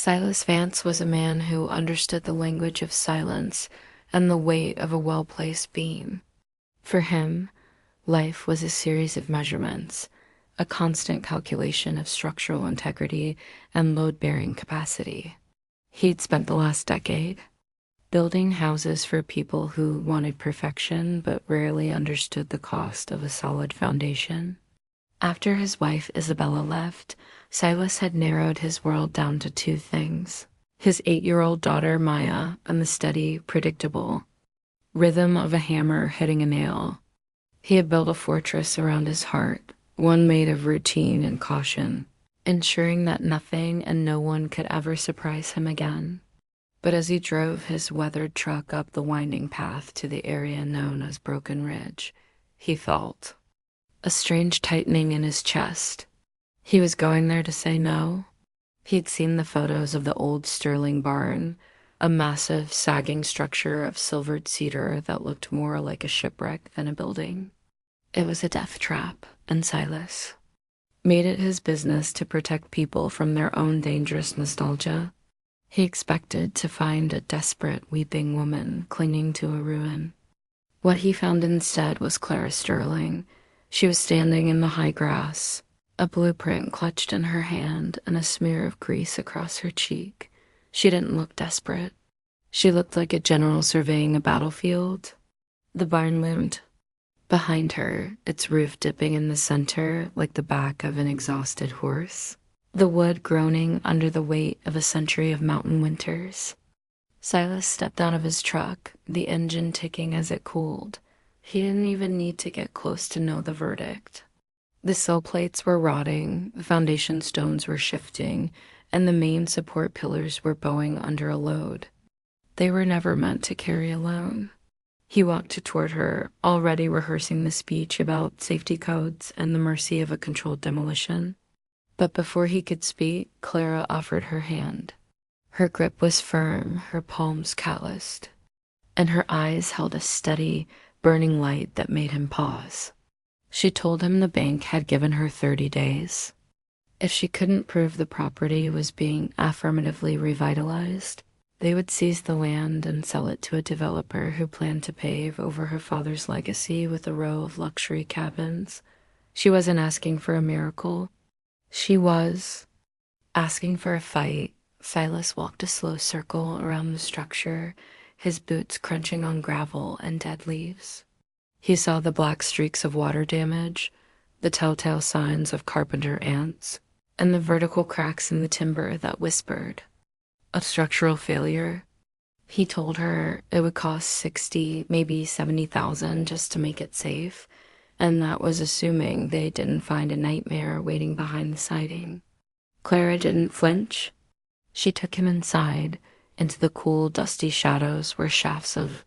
Silas Vance was a man who understood the language of silence and the weight of a well-placed beam. For him, life was a series of measurements, a constant calculation of structural integrity and load-bearing capacity. He'd spent the last decade building houses for people who wanted perfection but rarely understood the cost of a solid foundation. After his wife Isabella left, Silas had narrowed his world down to two things: his 8-year-old daughter Maya and the steady, predictable rhythm of a hammer hitting a nail. He had built a fortress around his heart, one made of routine and caution, ensuring that nothing and no one could ever surprise him again. But as he drove his weathered truck up the winding path to the area known as Broken Ridge, he felt a strange tightening in his chest. He was going there to say no. He'd seen the photos of the old Sterling barn, a massive, sagging structure of silvered cedar that looked more like a shipwreck than a building. It was a death trap, and Silas made it his business to protect people from their own dangerous nostalgia. He expected to find a desperate, weeping woman clinging to a ruin. What he found instead was Clara Sterling. She was standing in the high grass, a blueprint clutched in her hand and a smear of grease across her cheek. She didn't look desperate. She looked like a general surveying a battlefield. The barn loomed behind her, its roof dipping in the center like the back of an exhausted horse, the wood groaning under the weight of a century of mountain winters. Silas stepped out of his truck, the engine ticking as it cooled. He didn't even need to get close to know the verdict. The sill plates were rotting, the foundation stones were shifting, and the main support pillars were bowing under a load. They were never meant to carry alone. He walked toward her, already rehearsing the speech about safety codes and the mercy of a controlled demolition. But before he could speak, Clara offered her hand. Her grip was firm, her palms calloused, and her eyes held a steady, burning light that made him pause. She told him the bank had given her 30 days. If she couldn't prove the property was being affirmatively revitalized, they would seize the land and sell it to a developer who planned to pave over her father's legacy with a row of luxury cabins. She wasn't asking for a miracle. She was asking for a fight. Silas walked a slow circle around the structure, his boots crunching on gravel and dead leaves. He saw the black streaks of water damage, the telltale signs of carpenter ants, and the vertical cracks in the timber that whispered a structural failure. He told her it would cost 60, maybe 70,000 just to make it safe, and that was assuming they didn't find a nightmare waiting behind the siding. Clara didn't flinch. She took him inside, into the cool, dusty shadows where shafts of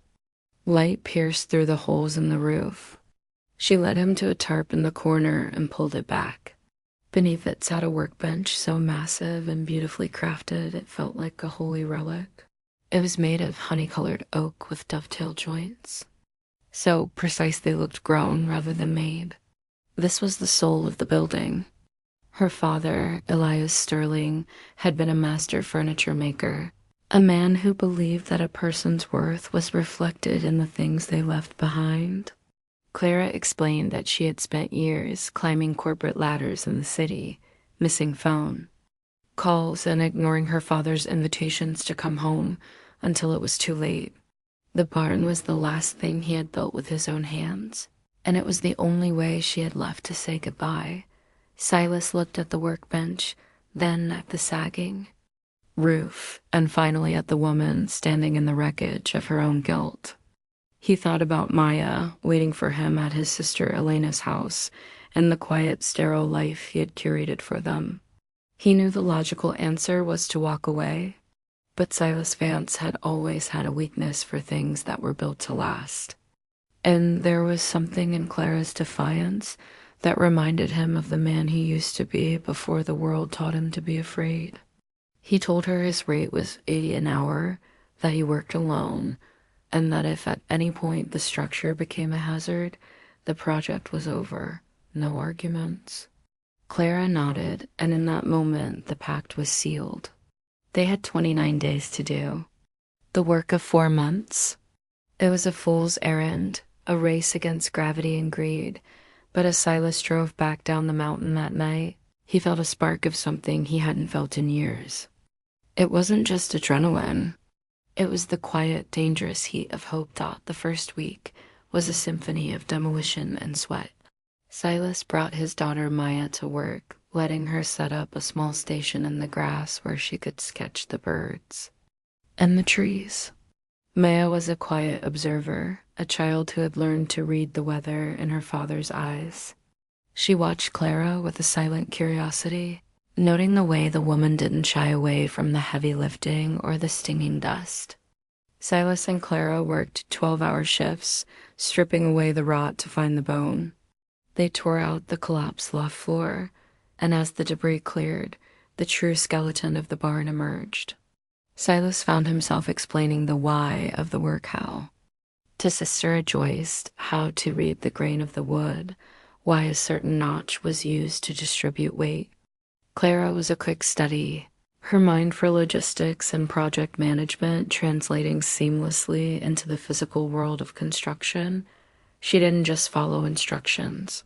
light pierced through the holes in the roof. She led him to a tarp in the corner and pulled it back. Beneath it sat a workbench so massive and beautifully crafted it felt like a holy relic. It was made of honey-colored oak with dovetail joints, so precise they looked grown rather than made. This was the soul of the building. Her father, Elias Sterling, had been a master furniture maker, a man who believed that a person's worth was reflected in the things they left behind. Clara explained that she had spent years climbing corporate ladders in the city, missing phone calls and ignoring her father's invitations to come home until it was too late. The barn was the last thing he had built with his own hands, and it was the only way she had left to say goodbye. Silas looked at the workbench, then at the sagging roof, and finally at the woman standing in the wreckage of her own guilt. He thought about Maya waiting for him at his sister Elena's house and the quiet, sterile life he had curated for them. He knew the logical answer was to walk away, but Silas Vance had always had a weakness for things that were built to last. And there was something in Clara's defiance that reminded him of the man he used to be before the world taught him to be afraid. He told her his rate was 80 an hour, that he worked alone, and that if at any point the structure became a hazard, the project was over. No arguments. Clara nodded, and in that moment the pact was sealed. They had 29 days to do. The work of 4 months. It was a fool's errand, a race against gravity and greed. But as Silas drove back down the mountain that night, he felt a spark of something he hadn't felt in years. It wasn't just adrenaline. It was the quiet, dangerous heat of hope that, the first week, was a symphony of demolition and sweat. Silas brought his daughter Maya to work, letting her set up a small station in the grass where she could sketch the birds and the trees. Maya was a quiet observer, a child who had learned to read the weather in her father's eyes. She watched Clara with a silent curiosity, noting the way the woman didn't shy away from the heavy lifting or the stinging dust. Silas and Clara worked 12-hour shifts, stripping away the rot to find the bone. They tore out the collapsed loft floor, and as the debris cleared, the true skeleton of the barn emerged. Silas found himself explaining the why of the work how. To Sister Joyce, how to read the grain of the wood, why a certain notch was used to distribute weight. Clara was a quick study, her mind for logistics and project management translating seamlessly into the physical world of construction. She didn't just follow instructions.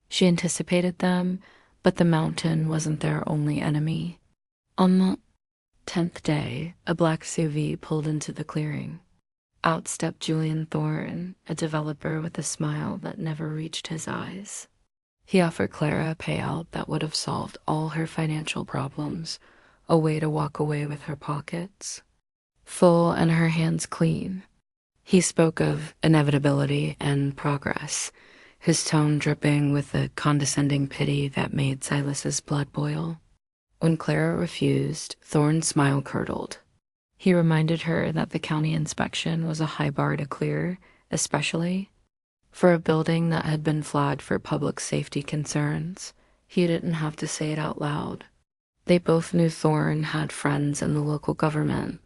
She anticipated them, but the mountain wasn't their only enemy. On the 10th day, a black SUV pulled into the clearing. Out stepped Julian Thorne, a developer with a smile that never reached his eyes. He offered Clara a payout that would have solved all her financial problems, a way to walk away with her pockets full and her hands clean. He spoke of inevitability and progress, his tone dripping with a condescending pity that made Silas's blood boil. When Clara refused, Thorne's smile curdled. He reminded her that the county inspection was a high bar to clear, especially for a building that had been flagged for public safety concerns. He didn't have to say it out loud. They both knew Thorne had friends in the local government.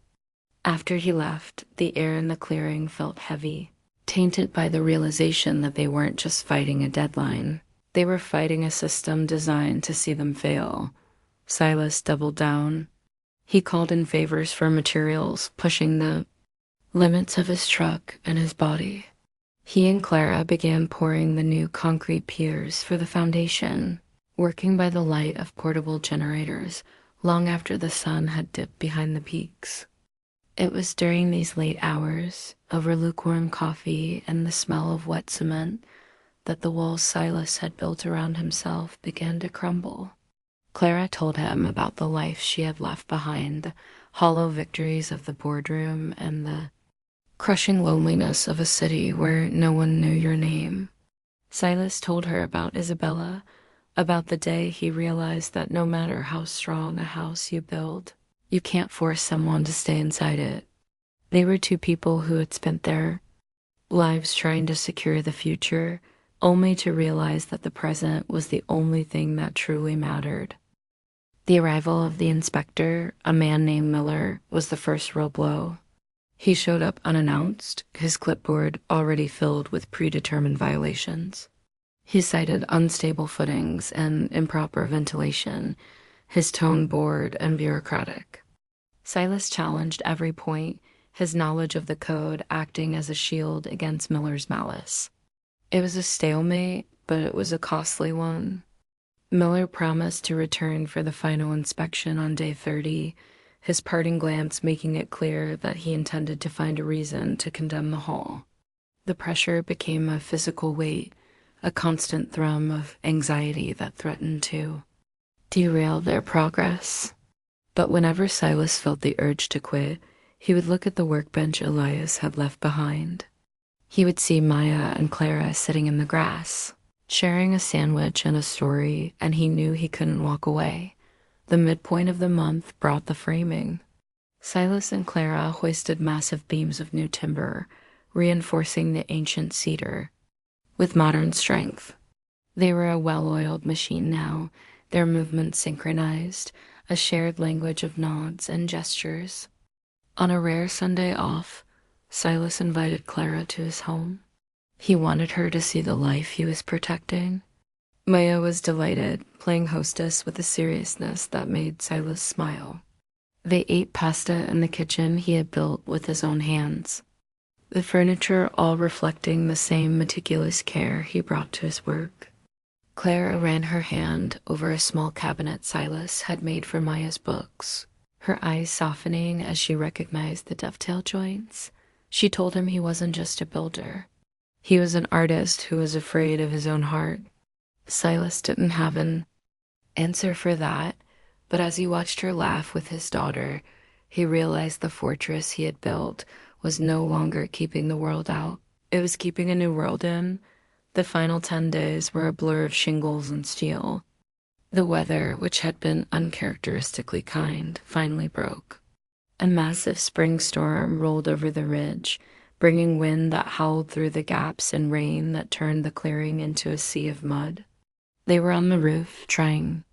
After he left, the air in the clearing felt heavy, tainted by the realization that they weren't just fighting a deadline. They were fighting a system designed to see them fail. Silas doubled down. He called in favors for materials, pushing the limits of his truck and his body. He and Clara began pouring the new concrete piers for the foundation, working by the light of portable generators long after the sun had dipped behind the peaks. It was during these late hours, over lukewarm coffee and the smell of wet cement, that the walls Silas had built around himself began to crumble. Clara told him about the life she had left behind, the hollow victories of the boardroom and the crushing loneliness of a city where no one knew your name. Silas told her about Isabella, about the day he realized that no matter how strong a house you build, you can't force someone to stay inside it. They were two people who had spent their lives trying to secure the future, only to realize that the present was the only thing that truly mattered. The arrival of the inspector, a man named Miller, was the first real blow. He showed up unannounced, his clipboard already filled with predetermined violations. He cited unstable footings and improper ventilation, his tone bored and bureaucratic. Silas challenged every point, his knowledge of the code acting as a shield against Miller's malice. It was a stalemate, but it was a costly one. Miller promised to return for the final inspection on day 30, his parting glance making it clear that he intended to find a reason to condemn the hall. The pressure became a physical weight, a constant thrum of anxiety that threatened to derail their progress. But whenever Silas felt the urge to quit, he would look at the workbench Elias had left behind. He would see Maya and Clara sitting in the grass, sharing a sandwich and a story, and he knew he couldn't walk away. The midpoint of the month brought the framing. Silas and Clara hoisted massive beams of new timber, reinforcing the ancient cedar with modern strength. They were a well-oiled machine now, their movements synchronized, a shared language of nods and gestures. On a rare Sunday off, Silas invited Clara to his home. He wanted her to see the life he was protecting. Maya was delighted, playing hostess with a seriousness that made Silas smile. They ate pasta in the kitchen he had built with his own hands, the furniture all reflecting the same meticulous care he brought to his work. Clara ran her hand over a small cabinet Silas had made for Maya's books, her eyes softening as she recognized the dovetail joints. She told him he wasn't just a builder. He was an artist who was afraid of his own heart. Silas didn't have an answer for that, but as he watched her laugh with his daughter, he realized the fortress he had built was no longer keeping the world out. It was keeping a new world in. The final 10 days were a blur of shingles and steel. The weather, which had been uncharacteristically kind, finally broke. A massive spring storm rolled over the ridge, bringing wind that howled through the gaps and rain that turned the clearing into a sea of mud. They were on the roof, trying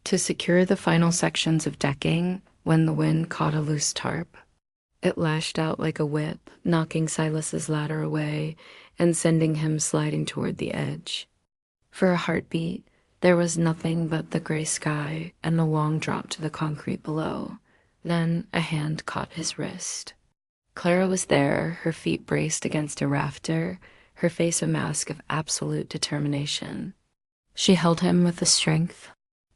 to secure the final sections of decking when the wind caught a loose tarp. It lashed out like a whip, knocking Silas's ladder away and sending him sliding toward the edge. For a heartbeat, there was nothing but the gray sky and the long drop to the concrete below. Then a hand caught his wrist. Clara was there, her feet braced against a rafter, her face a mask of absolute determination. She held him with a strength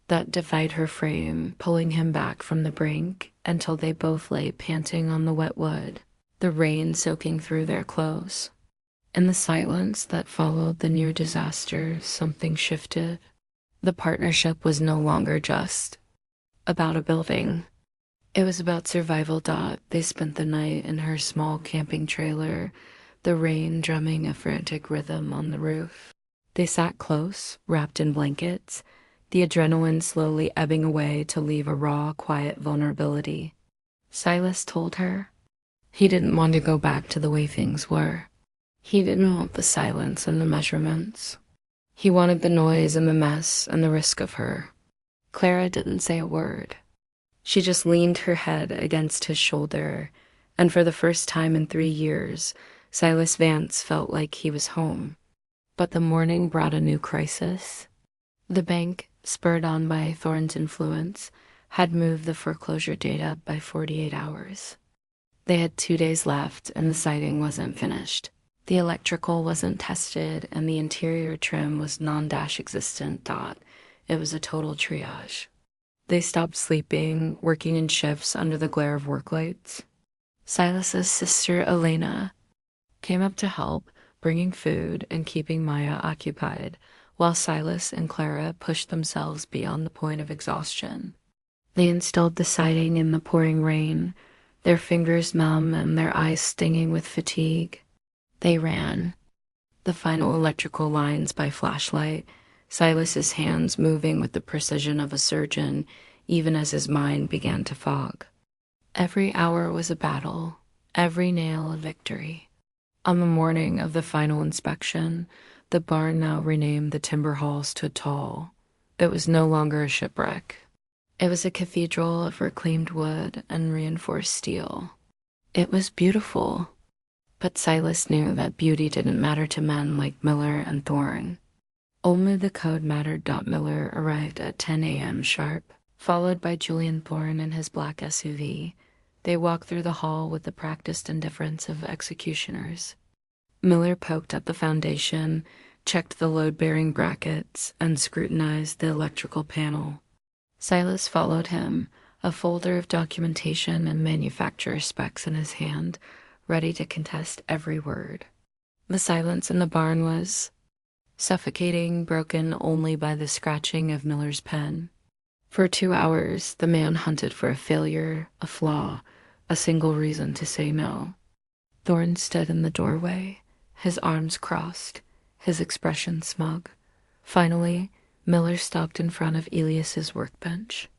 that defied her frame, pulling him back from the brink until they both lay panting on the wet wood, the rain soaking through their clothes. In the silence that followed the near disaster, something shifted. The partnership was no longer just about a building. It was about survival. They spent the night in her small camping trailer, the rain drumming a frantic rhythm on the roof. They sat close, wrapped in blankets, the adrenaline slowly ebbing away to leave a raw, quiet vulnerability. Silas told her he didn't want to go back to the way things were. He didn't want the silence and the measurements. He wanted the noise and the mess and the risk of her. Clara didn't say a word. She just leaned her head against his shoulder, and for the first time in 3 years, Silas Vance felt like he was home. But the morning brought a new crisis. The bank, spurred on by Thorne's influence, had moved the foreclosure date up by 48 hours. They had 2 days left, and the siding wasn't finished. The electrical wasn't tested, and the interior trim was non-existent. It was a total triage. They stopped sleeping, working in shifts under the glare of work lights. Silas's sister, Elena, came up to help, bringing food and keeping Maya occupied, while Silas and Clara pushed themselves beyond the point of exhaustion. They installed the siding in the pouring rain, their fingers numb and their eyes stinging with fatigue. They ran the final electrical lines by flashlight, Silas's hands moving with the precision of a surgeon, even as his mind began to fog. Every hour was a battle, every nail a victory. On the morning of the final inspection, the barn, now renamed the Timber Hall, stood tall. It was no longer a shipwreck. It was a cathedral of reclaimed wood and reinforced steel. It was beautiful. But Silas knew that beauty didn't matter to men like Miller and Thorne. Only the code mattered. Miller arrived at 10 a.m. sharp, followed by Julian Thorne in his black SUV. They walked through the hall with the practiced indifference of executioners. Miller poked at the foundation, checked the load-bearing brackets, and scrutinized the electrical panel. Silas followed him, a folder of documentation and manufacturer specs in his hand, ready to contest every word. The silence in the barn was suffocating, broken only by the scratching of Miller's pen. For 2 hours, the man hunted for a failure, a flaw, a single reason to say no. Thorne stood in the doorway, his arms crossed, his expression smug. Finally, Miller stopped in front of Elias's workbench.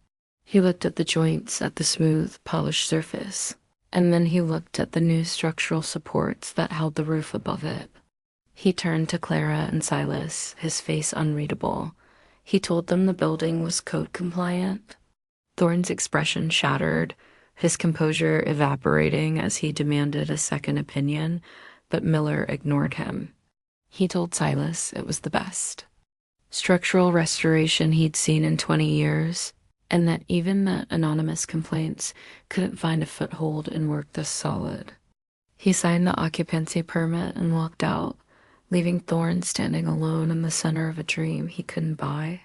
He looked at the joints, at the smooth, polished surface, and then he looked at the new structural supports that held the roof above it. He turned to Clara and Silas, his face unreadable. He told them the building was code compliant. Thorne's expression shattered, his composure evaporating as he demanded a second opinion, but Miller ignored him. He told Silas it was the best structural restoration he'd seen in 20 years, and that even the anonymous complaints couldn't find a foothold in work this solid. He signed the occupancy permit and walked out, leaving Thorne standing alone in the center of a dream he couldn't buy.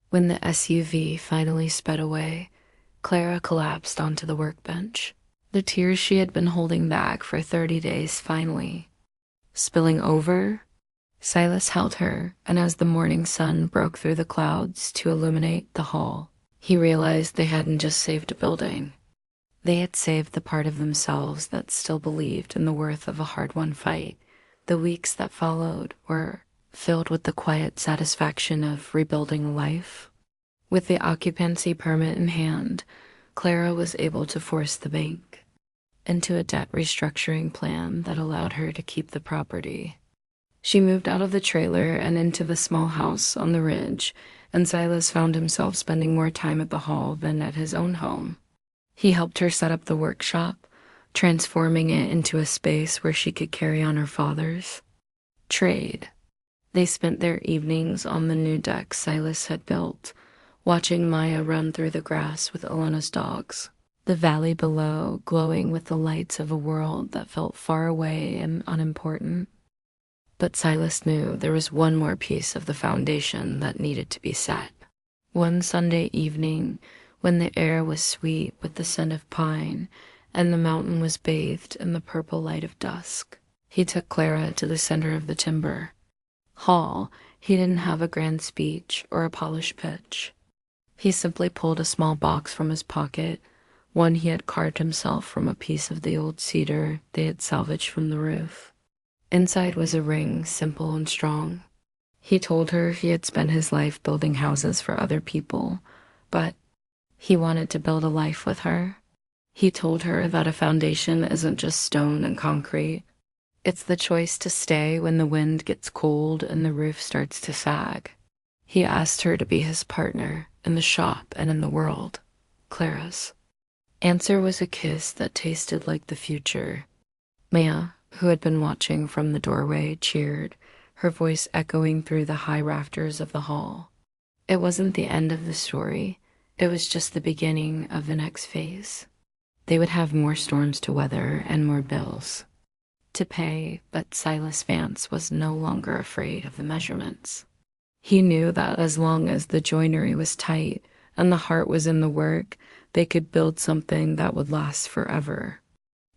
When the SUV finally sped away, Clara collapsed onto the workbench. The tears she had been holding back for 30 days finally spilling over. Silas held her, and as the morning sun broke through the clouds to illuminate the hall, he realized they hadn't just saved a building. They had saved the part of themselves that still believed in the worth of a hard-won fight. The weeks that followed were filled with the quiet satisfaction of rebuilding a life. With the occupancy permit in hand, Clara was able to force the bank into a debt restructuring plan that allowed her to keep the property. She moved out of the trailer and into the small house on the ridge, and Silas found himself spending more time at the hall than at his own home. He helped her set up the workshop, transforming it into a space where she could carry on her father's trade. They spent their evenings on the new deck Silas had built, watching Maya run through the grass with Elena's dogs, the valley below glowing with the lights of a world that felt far away and unimportant. But Silas knew there was one more piece of the foundation that needed to be set. One Sunday evening, when the air was sweet with the scent of pine and the mountain was bathed in the purple light of dusk, he took Clara to the center of the timber hall. He didn't have a grand speech or a polished pitch. He simply pulled a small box from his pocket, one he had carved himself from a piece of the old cedar they had salvaged from the roof. Inside was a ring, simple and strong. He told her he had spent his life building houses for other people, but he wanted to build a life with her. He told her that a foundation isn't just stone and concrete. It's the choice to stay when the wind gets cold and the roof starts to sag. He asked her to be his partner in the shop and in the world. Clara's answer was a kiss that tasted like the future. Maya, who had been watching from the doorway, cheered, her voice echoing through the high rafters of the hall. It wasn't the end of the story. It was just the beginning of the next phase. They would have more storms to weather and more bills to pay, but Silas Vance was no longer afraid of the measurements. He knew that as long as the joinery was tight and the heart was in the work, they could build something that would last forever.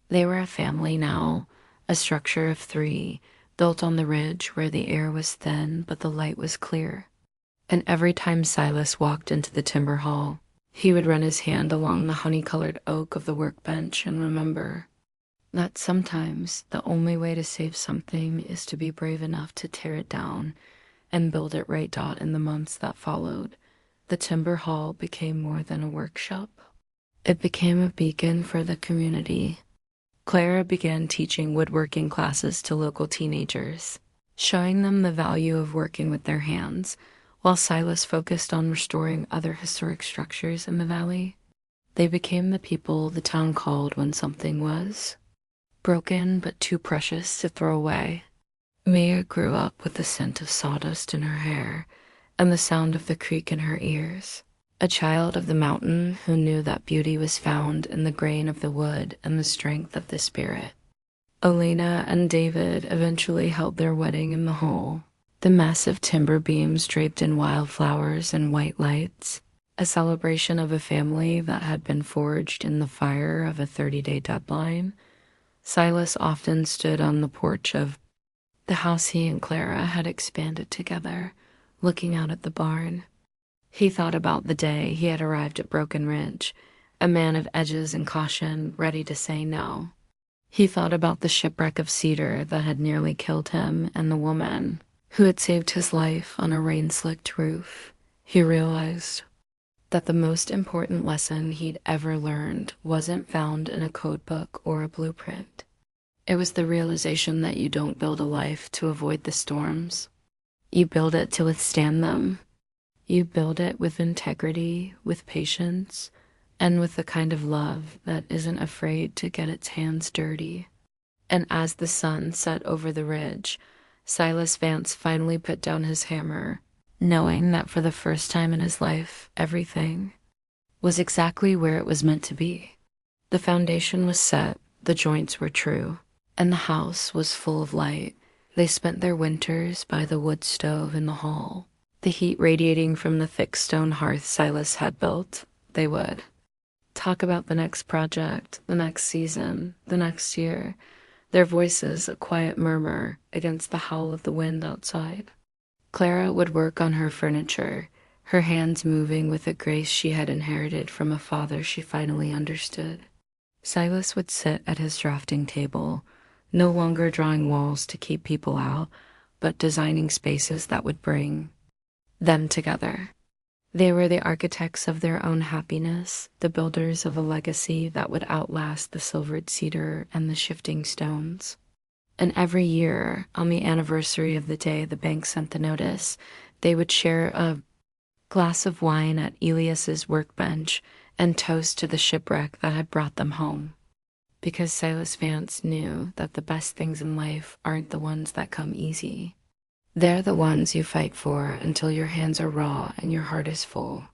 They were a family now, a structure of 3, built on the ridge where the air was thin but the light was clear. And every time Silas walked into the timber hall, he would run his hand along the honey-colored oak of the workbench and remember that sometimes the only way to save something is to be brave enough to tear it down and build it right. In the months that followed, the timber hall became more than a workshop. It became a beacon for the community. Clara began teaching woodworking classes to local teenagers, showing them the value of working with their hands, while Silas focused on restoring other historic structures in the valley. They became the people the town called when something was broken but too precious to throw away. Maya grew up with the scent of sawdust in her hair and the sound of the creek in her ears. A child of the mountain who knew that beauty was found in the grain of the wood and the strength of the spirit. Elena and David eventually held their wedding in the hall, the massive timber beams draped in wildflowers and white lights, a celebration of a family that had been forged in the fire of a 30-day deadline. Silas often stood on the porch of the house he and Clara had expanded together, looking out at the barn. He thought about the day he had arrived at Broken Ridge, a man of edges and caution, ready to say no. He thought about the shipwreck of cedar that had nearly killed him and the woman who had saved his life on a rain-slicked roof. He realized that the most important lesson he'd ever learned wasn't found in a code book or a blueprint. It was the realization that you don't build a life to avoid the storms. You build it to withstand them. You build it with integrity, with patience, and with the kind of love that isn't afraid to get its hands dirty. And as the sun set over the ridge, Silas Vance finally put down his hammer, knowing that for the first time in his life, everything was exactly where it was meant to be. The foundation was set, the joints were true, and the house was full of light. They spent their winters by the wood stove in the hall, the heat radiating from the thick stone hearth Silas had built. They would talk about the next project, the next season, the next year, their voices a quiet murmur against the howl of the wind outside. Clara would work on her furniture, her hands moving with a grace she had inherited from a father she finally understood. Silas would sit at his drafting table, no longer drawing walls to keep people out, but designing spaces that would bring them together. They were the architects of their own happiness, the builders of a legacy that would outlast the silvered cedar and the shifting stones. And every year, on the anniversary of the day the bank sent the notice, they would share a glass of wine at Elias's workbench and toast to the shipwreck that had brought them home. Because Silas Vance knew that the best things in life aren't the ones that come easy. They're the ones you fight for until your hands are raw and your heart is full.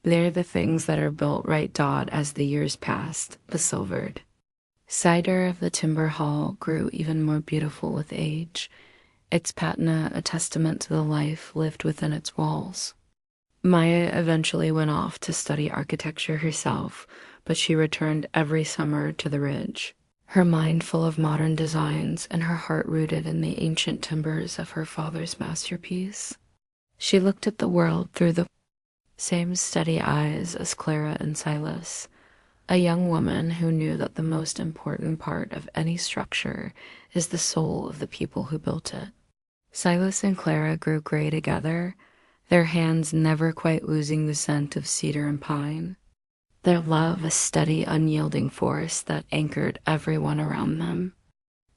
They're the things that are built right dot as the years passed, the silvered cider of the timber hall grew even more beautiful with age, its patina a testament to the life lived within its walls. Maya eventually went off to study architecture herself, but she returned every summer to the ridge, her mind full of modern designs and her heart rooted in the ancient timbers of her father's masterpiece. She looked at the world through the same steady eyes as Clara and Silas, a young woman who knew that the most important part of any structure is the soul of the people who built it. Silas and Clara grew gray together, their hands never quite losing the scent of cedar and pine, their love a steady, unyielding force that anchored everyone around them.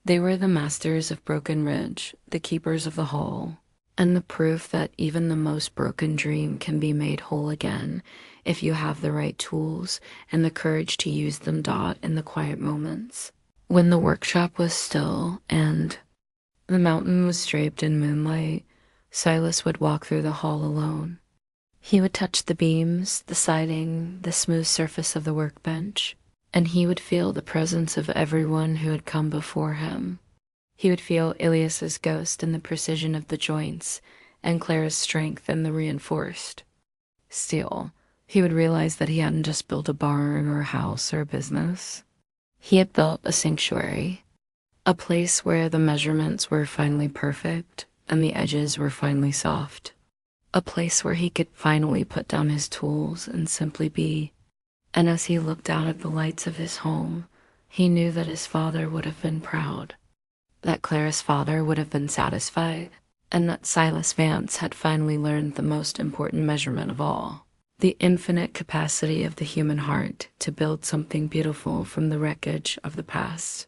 They were the masters of Broken Ridge, the keepers of the whole, and the proof that even the most broken dream can be made whole again if you have the right tools and the courage to use them in the quiet moments. When the workshop was still and the mountain was draped in moonlight, Silas would walk through the hall alone. He would touch the beams, the siding, the smooth surface of the workbench, and he would feel the presence of everyone who had come before him. He would feel Ilias's ghost in the precision of the joints, and Clara's strength in the reinforced steel. He would realize that he hadn't just built a barn or a house or a business. He had built a sanctuary, a place where the measurements were finally perfect and the edges were finally soft. A place where he could finally put down his tools and simply be. And as he looked out at the lights of his home, he knew that his father would have been proud, that Clara's father would have been satisfied, and that Silas Vance had finally learned the most important measurement of all, the infinite capacity of the human heart to build something beautiful from the wreckage of the past.